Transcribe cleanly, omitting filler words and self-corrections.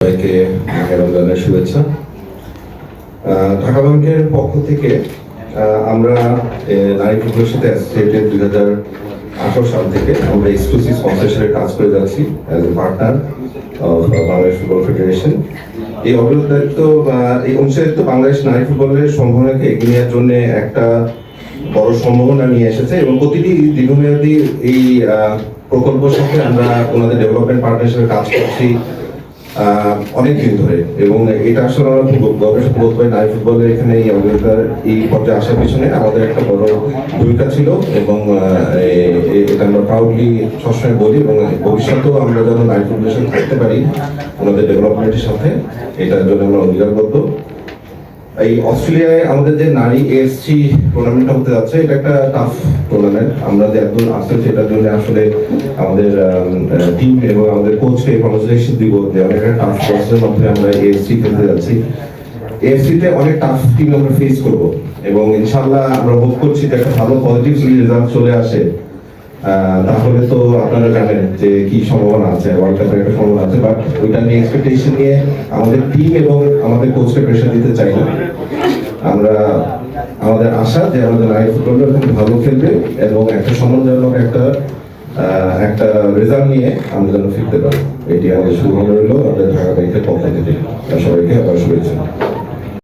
সবাইকে রমজানের শুভেচ্ছা। ঢাকা ব্যাংকের পক্ষ থেকে আমরা নারী ফুটবলের সাথে অ্যাসোসিয়েটেড 2018 সাল থেকে আমরা এক্সক্লুসিভ স্পন্সরশিপের কাজ করে যাচ্ছি as a partner of Bangladesh football federation. এই অগ্রদায়িত্ব এই অংশীদারিত্ব বাংলাদেশ নারী ফুটবলের সম্ভাবনাকে এগিয়ে নেওয়ার জন্য একটা বড় সম্ভাবনা নিয়ে এসেছে এবং প্রতিটি দীর্ঘমেয়াদী এই প্রকল্পের সাথে আমরা ওনাদের ডেভেলপমেন্ট পার্টনার হিসেবে কাজ করছি অনেকদিন ধরে, এবং এটা আসলে আমরা খুব গবেষণা বোধ হয় নারী ফুটবলের এখানে এই অগ্রতার এই পর্যায়ে আসার পিছনে আমাদের একটা বড় ভূমিকা ছিল এবং এটা আমরা প্রাউডলি সবসময় বলি এবং ভবিষ্যতেও আমরা যেন নারী ফুটবলের সাথে থাকতে পারি ওনাদের ডেভেলপমেন্টের সাথে, এটার জন্য আমরা অঙ্গীকারবদ্ধ। এই অস্ট্রেলিয়ায় আমাদের যে নারী এএসসি টুর্নামেন্টটা হতে যাচ্ছে, এটা একটা টাফ টুর্নামেন্ট। আমরা যে একজন আসছে সেটার জন্য আসলে আমাদের টিম এবং আমাদের কোচকে কনগ্রেচুলেশন দিব যে অনেক একটা টাফ প্রসেসের মাধ্যমে আমরা এএসসি খেলতে যাচ্ছি। এএফসিতে অনেক টাফ টিম আমরা ফেস করব এবং ইনশাআল্লাহ আমরা হোপ করছি যে একটা ভালো পজিটিভ রেজাল্ট চলে আসে। তাহলে তো আপনারা জানেন যে কি সম্ভাবনা আছে, ওয়ার্ল্ড কাপের একটা সম্ভাবনা আছে, বাট ওইটা নিয়ে এক্সপেকটেশন নিয়ে আমাদের টিম এবং আমাদের কোচকে প্রেশার দিতে চাই না। আমরা আমাদের আশা যে আমাদের নারী ফুটবলটা খুব ভালো খেলবে এবং একটা সম্মানজনক একটা রেজাল্ট নিয়ে আমরা যেন ফিরতে পারি, এটি আমাদের শুভকামনা রইল আমাদের ঢাকা ব্যাংকের পক্ষ থেকে। সবাইকে আবার শুভেচ্ছা।